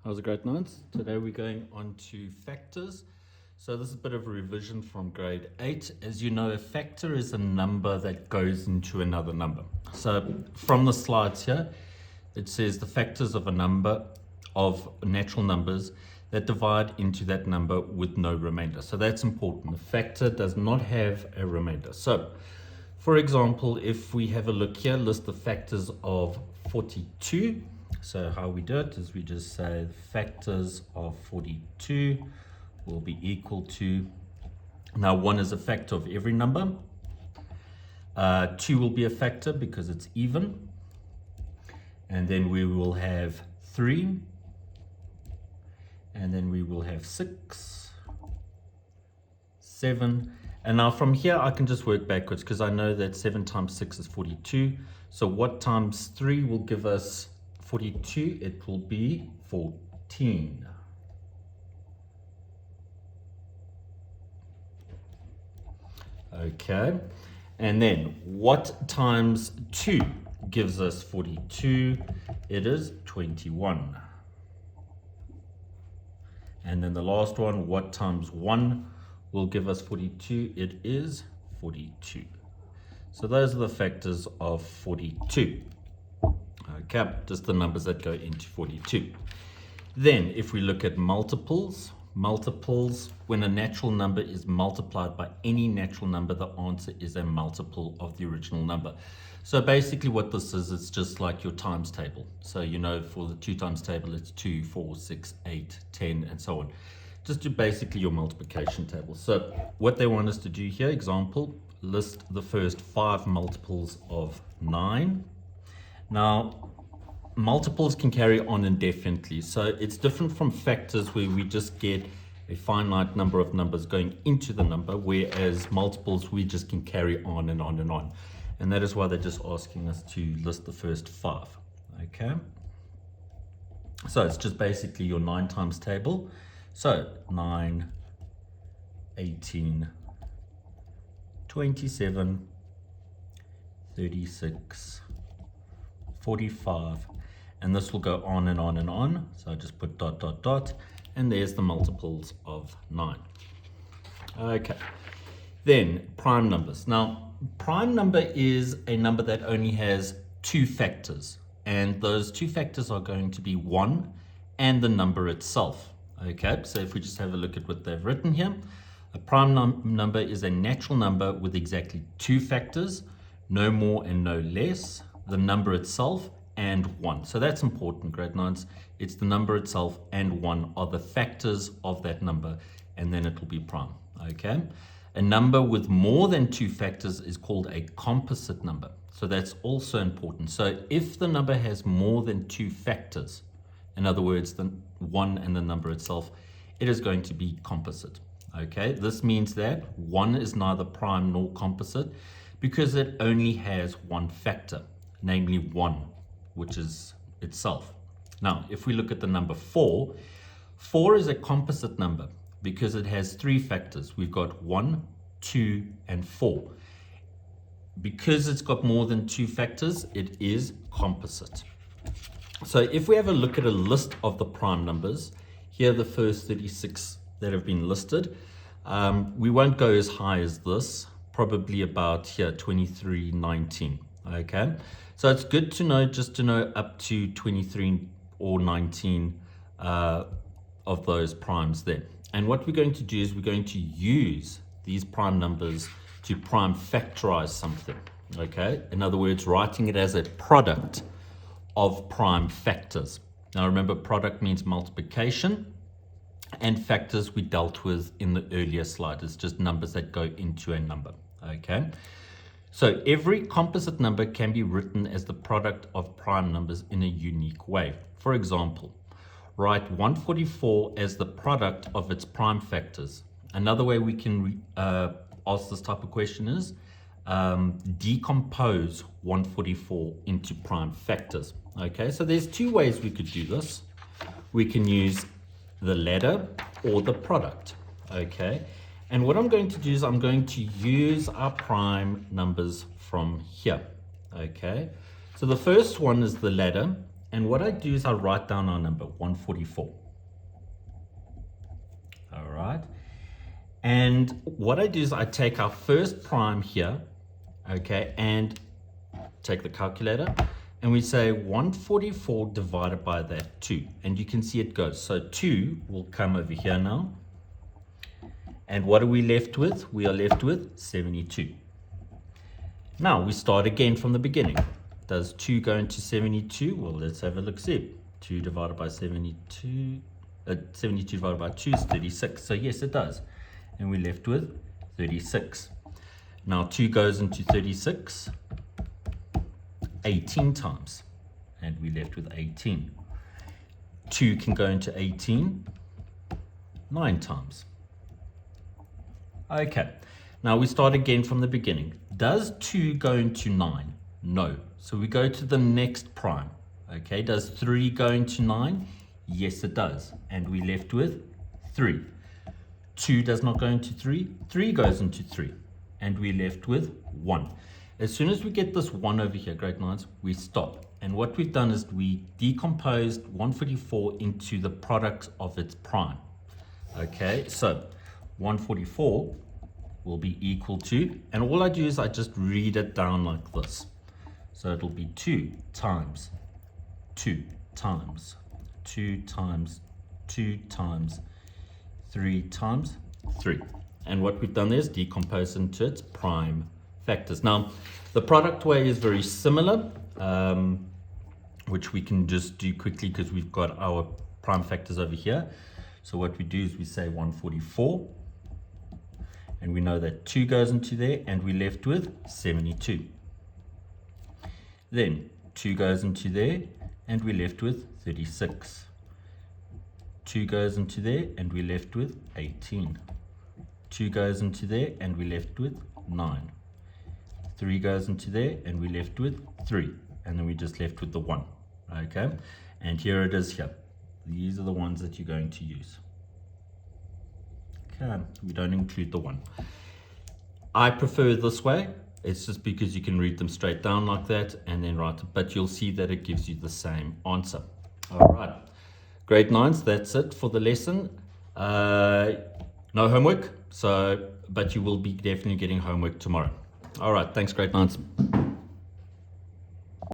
How's it, grade 9s? Today we're going on to factors. So this is a bit of a revision from grade 8. As you know, a factor is a number that goes into another number. So from the slides here, it says the factors of a number of natural numbers that divide into that number with no remainder. So that's important. The factor does not have a remainder. So for example, if we have a look here, list the factors of 42. So how we do it is we just say the factors of 42 will be equal to, now 1 is a factor of every number, 2 will be a factor because it's even, and then we will have 3, and then we will have 6, 7, and now from here I can just work backwards because I know that 7 times 6 is 42. So what times 3 will give us 42? It will be 14. Okay, and then what times 2 gives us 42? It is 21. And then the last one, what times 1 will give us 42? It is 42. So those are the factors of 42. Okay, just the numbers that go into 42. Then if we look at multiples, when a natural number is multiplied by any natural number, the answer is a multiple of the original number. So basically what this is, it's just like your times table. So you know, for the 2 times table, it's 2, 4, 6, 8, 10, and so on. Just do basically your multiplication table. So what they want us to do here, example, list the first 5 multiples of 9. Now, multiples can carry on indefinitely. So it's different from factors where we just get a finite number of numbers going into the number, whereas multiples, we just can carry on and on and on. And that is why they're just asking us to list the first 5. Okay. So it's just basically your 9 times table. So 9, 18, 27, 36, 45, and this will go on and on and on. So I just put dot, dot, dot, and there's the multiples of 9. Okay, then prime numbers. Now, prime number is a number that only has 2 factors, and those 2 factors are going to be 1 and the number itself. Okay, so if we just have a look at what they've written here, a prime number is a natural number with exactly 2 factors, no more and no less, the number itself, and 1. So that's important, grade 9s. It's the number itself and 1 are the factors of that number, and then it will be prime. Okay. A number with more than 2 factors is called a composite number. So that's also important. So if the number has more than 2 factors, in other words, the 1 and the number itself, it is going to be composite. Okay. This means that 1 is neither prime nor composite because it only has 1 factor, namely 1, which is itself. Now, if we look at the number 4, 4 is a composite number because it has 3 factors. We've got 1, 2, and 4. Because it's got more than 2 factors, it is composite. So if we have a look at a list of the prime numbers, here are the first 36 that have been listed. We won't go as high as this, probably about here, 23, 19. Okay, so it's good to know, just to know up to 23 or 19 of those primes there. And what we're going to do is we're going to use these prime numbers to prime factorize something. Okay, in other words, writing it as a product of prime factors. Now remember, product means multiplication, and factors we dealt with in the earlier slide. It's just numbers that go into a number. Okay. So every composite number can be written as the product of prime numbers in a unique way. For example, write 144 as the product of its prime factors. Another way we can ask this type of question is decompose 144 into prime factors. Okay, so there's 2 ways we could do this. We can use the ladder or the product. Okay. And what I'm going to do is I'm going to use our prime numbers from here. Okay, so the first one is the ladder, And what I do is I write down our number, 144. All right. And what I do is I take our first prime here, okay, and take the calculator, and we say 144 divided by that 2. And you can see it goes. So 2 will come over here now. And what are we left with? We are left with 72. Now we start again from the beginning. Does 2 go into 72? Well, let's have a look. See, 2 divided by 72, 72 divided by 2 is 36. So yes, it does. And we're left with 36. Now 2 goes into 36 18 times. And we're left with 18. 2 can go into 18 9 times. Okay, now we start again from the beginning. Does 2 go into 9? No. So we go to the next prime. Okay, does 3 go into 9? Yes, it does. And we're left with 3. 2 does not go into 3. 3 goes into 3. And we're left with 1. As soon as we get this 1 over here, grade 9s, we stop. And what we've done is we decomposed 144 into the product of its prime. Okay, so 144 will be equal to, and all I do is I just read it down like this. So it'll be 2 times 2 times 2 times 2 times 3 times 3. And what we've done there is decompose into its prime factors. Now, the product way is very similar, which we can just do quickly because we've got our prime factors over here. So what we do is we say 144. And we know that 2 goes into there, and we're left with 72. Then 2 goes into there, and we're left with 36. 2 goes into there, and we're left with 18. 2 goes into there, and we're left with 9. 3 goes into there, and we're left with 3. And then we're just left with the 1. Okay? And here it is here. These are the ones that you're going to use. We don't include the 1. I prefer this way. It's just because you can read them straight down like that and then write it, but you'll see that it gives you the same answer. All right, grade 9s, that's it for the lesson. No homework, but you will be definitely getting homework tomorrow. All right, thanks grade 9s.